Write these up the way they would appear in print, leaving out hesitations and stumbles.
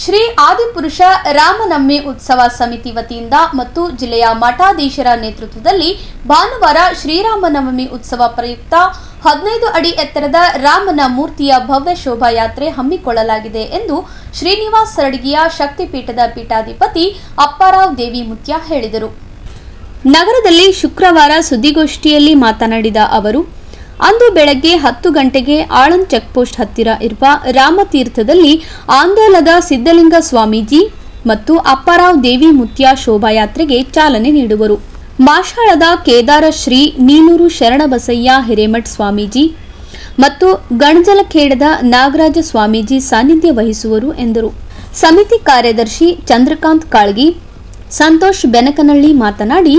ಶ್ರೀ ಆದಿಪುರುಷ ರಾಮನವಮಿ ಉತ್ಸವ ಸಮಿತಿ ವತಿಯಿಂದ ಮತ್ತು ಜಿಲ್ಲೆಯ ಮಠಾಧೀಶರ ನೇತೃತ್ವದಲ್ಲಿ ಭಾನುವಾರ ಶ್ರೀರಾಮನವಮಿ ಉತ್ಸವ ಪ್ರಯುಕ್ತ 15 ಅಡಿ ಎತ್ತರದ ರಾಮನ ಮೂರ್ತಿಯ ಭವ್ಯ ಶೋಭಾಯಾತ್ರೆ ಹಮ್ಮಿಕೊಳ್ಳಲಾಗಿದೆ ಎಂದು ಶ್ರೀನಿವಾಸ ಸರಡಗಿಯ ಶಕ್ತಿಪೀಠದ ಪೀಠಾಧಿಪತಿ ಅಪ್ಪಾರಾವ್ ದೇವಿಮುತ್ಯ ಹೇಳಿದರು. ನಗರದಲ್ಲಿ ಶುಕ್ರವಾರ ಸುದ್ದಿಗೋಷ್ಠಿಯಲ್ಲಿ ಮಾತನಾಡಿದ ಅವರು, ಅಂದು ಬೆಳಗ್ಗೆ 10 ಗಂಟೆಗೆ ಆಳಂದ್ ಚೆಕ್ಪೋಸ್ಟ್ ಹತ್ತಿರ ಇರುವ ರಾಮತೀರ್ಥದಲ್ಲಿ ಆಂದೋಲದ ಸಿದ್ದಲಿಂಗ ಸ್ವಾಮೀಜಿ ಮತ್ತು ಅಪ್ಪಾರಾವ್ ದೇವಿಮುತ್ಯ ಶೋಭಾಯಾತ್ರೆಗೆ ಚಾಲನೆ ನೀಡುವರು. ಮಾಷಾಳದ ಕೇದಾರ ಶ್ರೀ ನೀನೂರು ಶರಣಬಸಯ್ಯ ಹಿರೇಮಠ್ ಸ್ವಾಮೀಜಿ ಮತ್ತು ಗಣಜಲಖೇಡದ ನಾಗರಾಜ ಸ್ವಾಮೀಜಿ ಸಾನ್ನಿಧ್ಯ ವಹಿಸುವರು ಎಂದರು. ಸಮಿತಿ ಕಾರ್ಯದರ್ಶಿ ಚಂದ್ರಕಾಂತ್ ಕಾಳ್ಗಿ, ಸಂತೋಷ್ ಬೆನಕನಹಳ್ಳಿ ಮಾತನಾಡಿ,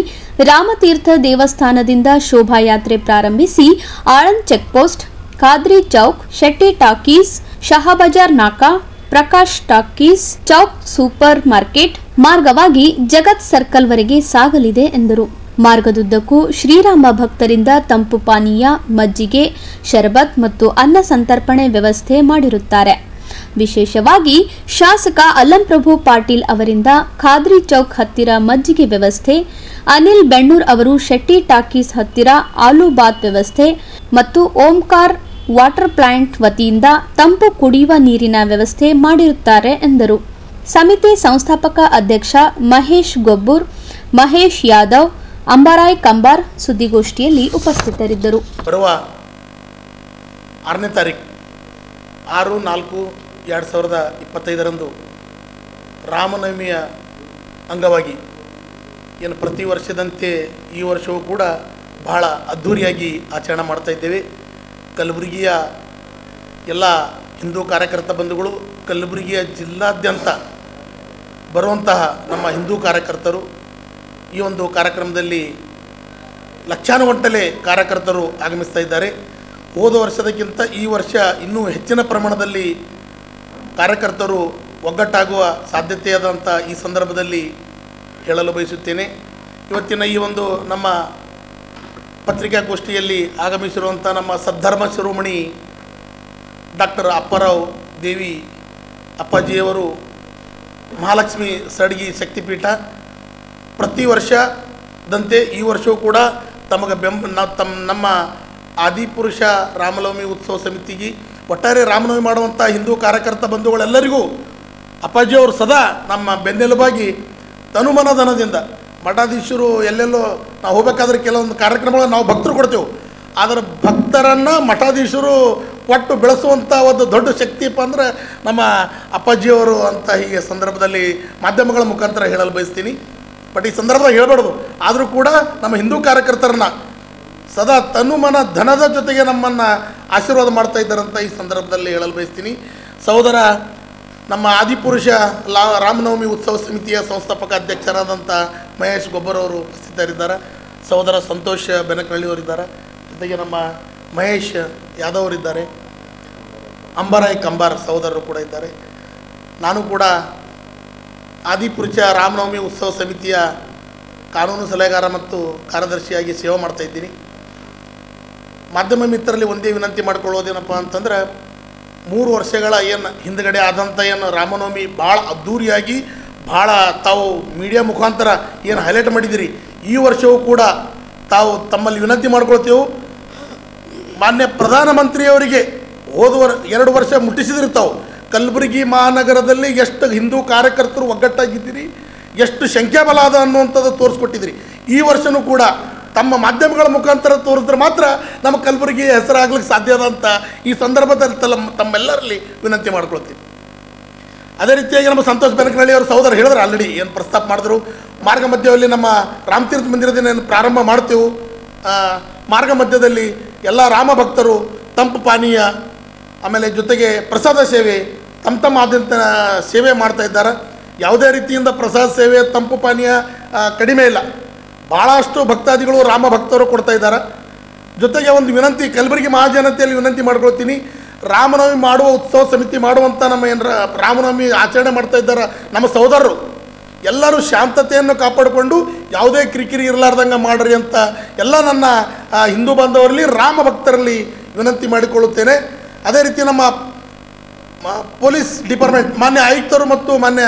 ರಾಮತೀರ್ಥ ದೇವಸ್ಥಾನದಿಂದ ಶೋಭಾಯಾತ್ರೆ ಪ್ರಾರಂಭಿಸಿ Aland check post, Khadri Chowk, Shetty talkies, Shahabazar Naka, Prakash talkies Chowk super market ಮಾರ್ಗವಾಗಿ ಜಗತ್ ಸರ್ಕಲ್ ವರೆಗೆ ಸಾಗಲಿದೆ ಎಂದರು. ಮಾರ್ಗದುದ್ದಕ್ಕೂ ಶ್ರೀರಾಮ ಭಕ್ತರಿಂದ ತಂಪು ಪಾನೀಯ, ಮಜ್ಜಿಗೆ, ಶರಬತ್ ಮತ್ತು ಅನ್ನ ಸಂತರ್ಪಣೆ ವ್ಯವಸ್ಥೆ ಮಾಡಿರುತ್ತಾರೆ. ವಿಶೇಷವಾಗಿ ಶಾಸಕ ಅಲ್ಲಂಪ್ರಭು ಪಾಟೀಲ್ ಅವರಿಂದ ಖಾದ್ರಿ ಚೌಕ್ ಹತ್ತಿರ ಮಜ್ಜಿಗೆ ವ್ಯವಸ್ಥೆ, ಅನಿಲ್ ಬೆಣ್ಣೂರ್ ಅವರು ಶೆಟ್ಟಿ ಟಾಕೀಸ್ ಹತ್ತಿರ ಆಲೂ ಬಾತ್ ವ್ಯವಸ್ಥೆ ಮತ್ತು ಓಂಕಾರ್ ವಾಟರ್ ಪ್ಲಾಂಟ್ ವತಿಯಿಂದ ತಂಪು ಕುಡಿಯುವ ನೀರಿನ ವ್ಯವಸ್ಥೆ ಮಾಡಿರುತ್ತಾರೆ ಎಂದರು. ಸಮಿತಿ ಸಂಸ್ಥಾಪಕ ಅಧ್ಯಕ್ಷ ಮಹೇಶ್ ಗೊಬ್ಬೂರ್, ಮಹೇಶ್ ಯಾದವ್, ಅಂಬಾರಾಯ್ ಕಂಬಾರ್ ಸುದ್ದಿಗೋಷ್ಠಿಯಲ್ಲಿ ಉಪಸ್ಥಿತರಿದ್ದರು. ಬರುವ 6ನೇ ತಾರೀಕು 6/4/2025 ರಾಮನವಮಿಯ ಅಂಗವಾಗಿ ಏನು ಪ್ರತಿ ವರ್ಷದಂತೆ ಈ ವರ್ಷವೂ ಕೂಡ ಬಹಳ ಅದ್ಧೂರಿಯಾಗಿ ಆಚರಣೆ ಮಾಡ್ತಾ ಇದ್ದೇವೆ. ಕಲಬುರಗಿಯ ಎಲ್ಲ ಹಿಂದೂ ಕಾರ್ಯಕರ್ತ ಬಂಧುಗಳು, ಕಲಬುರಗಿಯ ಜಿಲ್ಲಾದ್ಯಂತ ಬರುವಂತಹ ನಮ್ಮ ಹಿಂದೂ ಕಾರ್ಯಕರ್ತರು ಈ ಒಂದು ಕಾರ್ಯಕ್ರಮದಲ್ಲಿ ಲಕ್ಷಾನುಗಟ್ಟಲೆ ಕಾರ್ಯಕರ್ತರು ಆಗಮಿಸ್ತಾ ಇದ್ದಾರೆ. ಹೋದ ವರ್ಷದಕ್ಕಿಂತ ಈ ವರ್ಷ ಇನ್ನೂ ಹೆಚ್ಚಿನ ಪ್ರಮಾಣದಲ್ಲಿ ಕಾರ್ಯಕರ್ತರು ಒಗ್ಗಟ್ಟಾಗುವ ಸಾಧ್ಯತೆಯಾದಂಥ ಈ ಸಂದರ್ಭದಲ್ಲಿ ಹೇಳಲು ಬಯಸುತ್ತೇನೆ. ಇವತ್ತಿನ ಈ ಒಂದು ನಮ್ಮ ಪತ್ರಿಕಾಗೋಷ್ಠಿಯಲ್ಲಿ ಆಗಮಿಸಿರುವಂಥ ನಮ್ಮ ಸದ್ಧರ್ಮ ಶಿರೋಮಣಿ ಡಾಕ್ಟರ್ ಅಪ್ಪಾರಾವ್ ದೇವಿ ಅಪ್ಪಾಜಿಯವರು ಮಹಾಲಕ್ಷ್ಮಿ ಸರಡಗಿ ಶಕ್ತಿಪೀಠ ಪ್ರತಿ ವರ್ಷದಂತೆ ಈ ವರ್ಷವೂ ಕೂಡ ನಮ್ಮ ಆದಿಪುರುಷ ರಾಮನವಮಿ ಉತ್ಸವ ಸಮಿತಿಗೆ ಒಟ್ಟಾರೆ ರಾಮನವಮಿ ಮಾಡುವಂಥ ಹಿಂದೂ ಕಾರ್ಯಕರ್ತ ಬಂಧುಗಳೆಲ್ಲರಿಗೂ ಅಪ್ಪಾಜಿಯವರು ಸದಾ ನಮ್ಮ ಬೆನ್ನೆಲುಬಾಗಿ ತನುಮನಧನದಿಂದ ಮಠಾಧೀಶರು ಎಲ್ಲೆಲ್ಲೋ ನಾವು ಹೋಗಬೇಕಾದ್ರೆ ಕೆಲವೊಂದು ಕಾರ್ಯಕ್ರಮಗಳನ್ನು ನಾವು ಭಕ್ತರು ಕೊಡ್ತೇವೆ, ಆದರೆ ಭಕ್ತರನ್ನು ಮಠಾಧೀಶರು ಕೊಟ್ಟು ಬೆಳೆಸುವಂಥ ಒಂದು ದೊಡ್ಡ ಶಕ್ತಿಯಪ್ಪ ಅಂದರೆ ನಮ್ಮ ಅಪ್ಪಾಜಿಯವರು ಅಂತ ಹೀಗೆ ಸಂದರ್ಭದಲ್ಲಿ ಮಾಧ್ಯಮಗಳ ಮುಖಾಂತರ ಹೇಳಲು ಬಯಸ್ತೀನಿ. ಬಟ್ ಈ ಸಂದರ್ಭದಾಗ ಹೇಳಬಾರ್ದು, ಆದರೂ ಕೂಡ ನಮ್ಮ ಹಿಂದೂ ಕಾರ್ಯಕರ್ತರನ್ನ ಸದಾ ತನುಮನ ಧನದ ಜೊತೆಗೆ ನಮ್ಮನ್ನು ಆಶೀರ್ವಾದ ಮಾಡ್ತಾ ಇದ್ದಾರಂತ ಈ ಸಂದರ್ಭದಲ್ಲಿ ಹೇಳಲು ಬಯಸ್ತೀನಿ. ಸಹೋದರ ನಮ್ಮ ಆದಿಪುರುಷ ರಾಮನವಮಿ ಉತ್ಸವ ಸಮಿತಿಯ ಸಂಸ್ಥಾಪಕ ಅಧ್ಯಕ್ಷರಾದಂಥ ಮಹೇಶ್ ಗೊಬ್ಬರ್ ಅವರು ಉಪಸ್ಥಿತರಿದ್ದಾರೆ. ಸಹೋದರ ಸಂತೋಷ್ ಬೆನಕನಹಳ್ಳಿ ಅವರಿದ್ದಾರೆ. ಜೊತೆಗೆ ನಮ್ಮ ಮಹೇಶ್ ಯಾದವ್ ಅವರಿದ್ದಾರೆ. ಅಂಬಾರಾಯ್ ಕಂಬಾರ್ ಸಹೋದರರು ಕೂಡ ಇದ್ದಾರೆ. ನಾನು ಕೂಡ ಆದಿಪುರುಷ ರಾಮನವಮಿ ಉತ್ಸವ ಸಮಿತಿಯ ಕಾನೂನು ಸಲಹೆಗಾರ ಮತ್ತು ಕಾರ್ಯದರ್ಶಿಯಾಗಿ ಸೇವೆ ಮಾಡ್ತಾಯಿದ್ದೀನಿ. ಮಾಧ್ಯಮ ಮಿತ್ರರಲ್ಲಿ ಒಂದೇ ವಿನಂತಿ ಮಾಡಿಕೊಳ್ಳೋದೇನಪ್ಪ ಅಂತಂದ್ರೆ, 3 ವರ್ಷಗಳ ಏನು ಹಿಂದುಗಡೆ ಆದಂಥ ಏನು ರಾಮನವಮಿ ಭಾಳ ಅದ್ಧೂರಿಯಾಗಿ ಭಾಳ ತಾವು ಮೀಡಿಯಾ ಮುಖಾಂತರ ಏನು ಹೈಲೈಟ್ ಮಾಡಿದ್ದೀರಿ, ಈ ವರ್ಷವೂ ಕೂಡ ತಾವು ತಮ್ಮಲ್ಲಿ ವಿನಂತಿ ಮಾಡ್ಕೊಳ್ತೇವೆ. ಮಾನ್ಯ ಪ್ರಧಾನಮಂತ್ರಿಯವರಿಗೆ ಹೋದ 2 ವರ್ಷ ಮುಟ್ಟಿಸಿದ್ರು ತಾವು ಕಲಬುರಗಿ ಮಹಾನಗರದಲ್ಲಿ ಎಷ್ಟು ಹಿಂದೂ ಕಾರ್ಯಕರ್ತರು ಒಗ್ಗಟ್ಟಾಗಿದ್ದೀರಿ, ಎಷ್ಟು ಸಂಖ್ಯಾಬಲ ಅದ ಅನ್ನುವಂಥದ್ದು ತೋರಿಸ್ಕೊಟ್ಟಿದ್ರಿ. ಈ ವರ್ಷವೂ ಕೂಡ ತಮ್ಮ ಮಾಧ್ಯಮಗಳ ಮುಖಾಂತರ ತೋರಿಸಿದ್ರೆ ಮಾತ್ರ ನಮ್ಮ ಕಲಬುರಗಿ ಹೆಸರಾಗ್ಲಿಕ್ಕೆ ಸಾಧ್ಯ ಅದ ಅಂತ ಈ ಸಂದರ್ಭದಲ್ಲಿ ತಮ್ಮೆಲ್ಲರಲ್ಲಿ ವಿನಂತಿ ಮಾಡ್ಕೊಳ್ತೀವಿ. ಅದೇ ರೀತಿಯಾಗಿ ನಮ್ಮ ಸಂತೋಷ್ ಬೆನಕನಹಳ್ಳಿ ಅವರು ಸಹೋದರ ಹೇಳಿದ್ರು, ಆಲ್ರೆಡಿ ಏನು ಪ್ರಸ್ತಾಪ ಮಾಡಿದ್ರು, ಮಾರ್ಗ ಮಧ್ಯದಲ್ಲಿ ನಮ್ಮ ರಾಮತೀರ್ಥ ಮಂದಿರದಿಂದ ಏನು ಪ್ರಾರಂಭ ಮಾಡ್ತೇವೆ. ಮಾರ್ಗ ಮಧ್ಯದಲ್ಲಿ ಎಲ್ಲ ರಾಮ ಭಕ್ತರು ತಂಪು ಪಾನೀಯ, ಆಮೇಲೆ ಜೊತೆಗೆ ಪ್ರಸಾದ ಸೇವೆ ತಮ್ಮ ಆದ್ಯಂತ ಸೇವೆ ಮಾಡ್ತಾ ಇದ್ದಾರೆ. ಯಾವುದೇ ರೀತಿಯಿಂದ ಪ್ರಸಾದ ಸೇವೆ, ತಂಪು ಪಾನೀಯ ಕಡಿಮೆ ಇಲ್ಲ. ಭಾಳಷ್ಟು ಭಕ್ತಾದಿಗಳು ರಾಮ ಭಕ್ತರು ಕೊಡ್ತಾ ಇದ್ದಾರೆ. ಜೊತೆಗೆ ಒಂದು ವಿನಂತಿ ಕಲಬುರಗಿ ಮಹಾಜನತೆಯಲ್ಲಿ ವಿನಂತಿ ಮಾಡ್ಕೊಳ್ತೀನಿ, ರಾಮನವಮಿ ಮಾಡುವ ಉತ್ಸವ ಸಮಿತಿ ಮಾಡುವಂಥ ನಮ್ಮ ಏನು ರಾಮನವಮಿ ಆಚರಣೆ ಮಾಡ್ತಾ ಇದ್ದಾರೆ ನಮ್ಮ ಸಹೋದರರು ಎಲ್ಲರೂ ಶಾಂತತೆಯನ್ನು ಕಾಪಾಡಿಕೊಂಡು ಯಾವುದೇ ಕಿರಿಕಿರಿ ಇರಲಾರ್ದಂಗೆ ಮಾಡ್ರಿ ಅಂತ ಎಲ್ಲ ನನ್ನ ಹಿಂದೂ ಬಾಂಧವರಲ್ಲಿ ರಾಮ ಭಕ್ತರಲ್ಲಿ ವಿನಂತಿ ಮಾಡಿಕೊಳ್ಳುತ್ತೇನೆ. ಅದೇ ರೀತಿ ನಮ್ಮ ಪೊಲೀಸ್ ಡಿಪಾರ್ಟ್ಮೆಂಟ್ ಮಾನ್ಯ ಆಯುಕ್ತರು ಮತ್ತು ಮಾನ್ಯ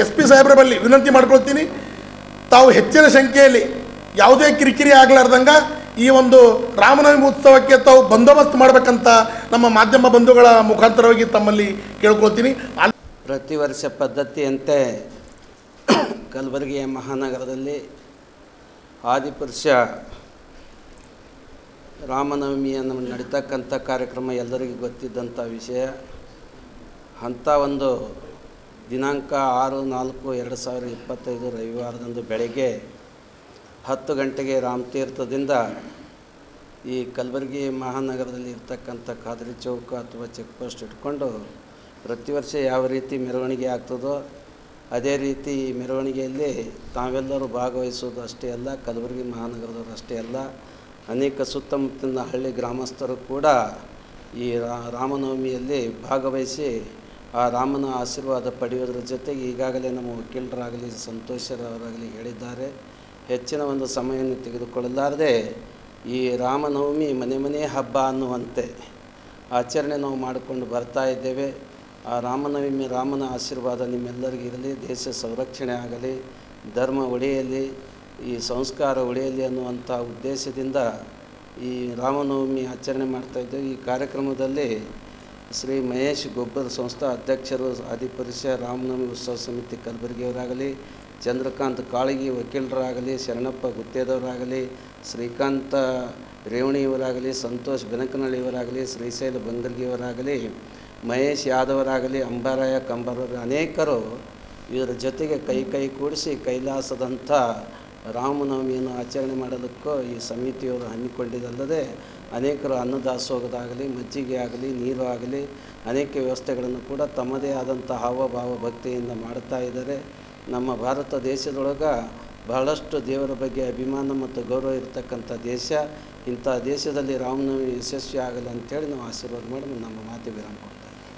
SP ಸಾಹೇಬ್ರ ಬಳಿ ವಿನಂತಿ ಮಾಡ್ಕೊಳ್ತೀನಿ, ತಾವು ಹೆಚ್ಚಿನ ಸಂಖ್ಯೆಯಲ್ಲಿ ಯಾವುದೇ ಕಿರಿಕಿರಿ ಆಗಲಾರ್ದಂಗೆ ಈ ಒಂದು ರಾಮನವಮಿ ಉತ್ಸವಕ್ಕೆ ತಾವು ಬಂದೋಬಸ್ತ್ ಮಾಡಬೇಕಂತ ನಮ್ಮ ಮಾಧ್ಯಮ ಬಂಧುಗಳ ಮುಖಾಂತರವಾಗಿ ತಮ್ಮಲ್ಲಿ ಕೇಳ್ಕೊಳ್ತೀನಿ. ಪ್ರತಿ ವರ್ಷ ಪದ್ಧತಿಯಂತೆ ಕಲಬುರಗಿಯ ಮಹಾನಗರದಲ್ಲಿ ಆದಿಪುರುಷ ರಾಮನವಮಿಯನ್ನು ನಡೀತಕ್ಕಂಥ ಕಾರ್ಯಕ್ರಮ ಎಲ್ಲರಿಗೂ ಗೊತ್ತಿದ್ದಂಥ ವಿಷಯ. ಅಂಥ ಒಂದು ದಿನಾಂಕ 6/4/2025 ರವಿವಾರದಂದು ಬೆಳಗ್ಗೆ 10 ಗಂಟೆಗೆ ರಾಮತೀರ್ಥದಿಂದ ಈ ಕಲಬುರಗಿ ಮಹಾನಗರದಲ್ಲಿ ಇರ್ತಕ್ಕಂಥ ಖಾದ್ರಿ ಚೌಕ ಅಥವಾ ಚೆಕ್ ಪೋಸ್ಟ್ ಇಟ್ಕೊಂಡು ಪ್ರತಿ ವರ್ಷ ಯಾವ ರೀತಿ ಮೆರವಣಿಗೆ ಆಗ್ತದೋ ಅದೇ ರೀತಿ ಈ ಮೆರವಣಿಗೆಯಲ್ಲಿ ತಾವೆಲ್ಲರೂ ಭಾಗವಹಿಸೋದು ಅಷ್ಟೇ ಅಲ್ಲ, ಕಲಬುರಗಿ ಮಹಾನಗರದವರು ಅಷ್ಟೇ ಅಲ್ಲ, ಅನೇಕ ಸುತ್ತಮುತ್ತಲಿನ ಹಳ್ಳಿ ಗ್ರಾಮಸ್ಥರು ಕೂಡ ಈ ರಾಮನವಮಿಯಲ್ಲಿ ಭಾಗವಹಿಸಿ ಆ ರಾಮನ ಆಶೀರ್ವಾದ ಪಡೆಯೋದ್ರ ಜೊತೆಗೆ ಈಗಾಗಲೇ ನಮ್ಮ ವಕೀಲರಾಗಲಿ ಸಂತೋಷರವರಾಗಲಿ ಹೇಳಿದ್ದಾರೆ, ಹೆಚ್ಚಿನ ಒಂದು ಸಮಯವನ್ನು ತೆಗೆದುಕೊಳ್ಳಲಾರದೆ ಈ ರಾಮನವಮಿ ಮನೆ ಮನೆ ಹಬ್ಬ ಅನ್ನುವಂತೆ ಆಚರಣೆ ನಾವು ಮಾಡಿಕೊಂಡು ಬರ್ತಾ ಇದ್ದೇವೆ. ಆ ರಾಮನವಮಿ ರಾಮನ ಆಶೀರ್ವಾದ ನಿಮ್ಮೆಲ್ಲರಿಗೂ ಇರಲಿ, ದೇಶ ಸಂರಕ್ಷಣೆ ಆಗಲಿ, ಧರ್ಮ ಉಳಿಯಲಿ, ಈ ಸಂಸ್ಕಾರ ಉಳಿಯಲಿ ಅನ್ನುವಂಥ ಉದ್ದೇಶದಿಂದ ಈ ರಾಮನವಮಿ ಆಚರಣೆ ಮಾಡ್ತಾಯಿದ್ದೇವೆ. ಈ ಕಾರ್ಯಕ್ರಮದಲ್ಲಿ ಶ್ರೀ ಮಹೇಶ್ ಗೊಬ್ಬರ ಸಂಸ್ಥಾ ಅಧ್ಯಕ್ಷರು, ಆದಿಪುರುಷ ರಾಮನವಮಿ ಉತ್ಸವ ಸಮಿತಿ ಕಲಬುರಗಿಯವರಾಗಲಿ, ಚಂದ್ರಕಾಂತ್ ಕಾಳಗಿ ವಕೀಲರಾಗಲಿ, ಶರಣಪ್ಪ ಗುತ್ತೇದವರಾಗಲಿ, ಶ್ರೀಕಾಂತ ರೇವಣಿಯವರಾಗಲಿ, ಸಂತೋಷ್ ಬೆನಕನಹಳ್ಳಿಯವರಾಗಲಿ, ಶ್ರೀಶೈಲ ಬಂಗರ್ಗಿಯವರಾಗಲಿ, ಮಹೇಶ್ ಯಾದವರಾಗಲಿ, ಅಂಬಾರಾಯ ಕಂಬಾರವರು ಅನೇಕರು ಇದರ ಜೊತೆಗೆ ಕೈ ಕೂಡಿಸಿ ಕೈಲಾಸದಂಥ ರಾಮನವಮಿಯನ್ನು ಆಚರಣೆ ಮಾಡಲಿಕ್ಕೂ ಈ ಸಮಿತಿಯವರು ಹಮ್ಮಿಕೊಂಡಿದ್ದಲ್ಲದೆ ಅನೇಕರು ಅನ್ನದಾಸೋಹದಾಗಲಿ, ಮಜ್ಜಿಗೆ ಆಗಲಿ, ನೀರು ಆಗಲಿ ಅನೇಕ ವ್ಯವಸ್ಥೆಗಳನ್ನು ಕೂಡ ತಮ್ಮದೇ ಆದಂಥ ಹಾವಭಾವ ಭಕ್ತಿಯಿಂದ ಮಾಡ್ತಾ ಇದ್ದಾರೆ. ನಮ್ಮ ಭಾರತ ದೇಶದೊಳಗೆ ಬಹಳಷ್ಟು ದೇವರ ಬಗ್ಗೆ ಅಭಿಮಾನ ಮತ್ತು ಗೌರವ ಇರತಕ್ಕಂಥ ದೇಶ. ಇಂಥ ದೇಶದಲ್ಲಿ ರಾಮನವಮಿ ಯಶಸ್ವಿ ಆಗಲಿ ಅಂಥೇಳಿ ನಾವು ಆಶೀರ್ವಾದ ಮಾಡಿ ನಮ್ಮ ಮಾತಿಗೆ ವಿರಾಮ ಕೊಡ್ತಾ ಇದ್ದೀವಿ.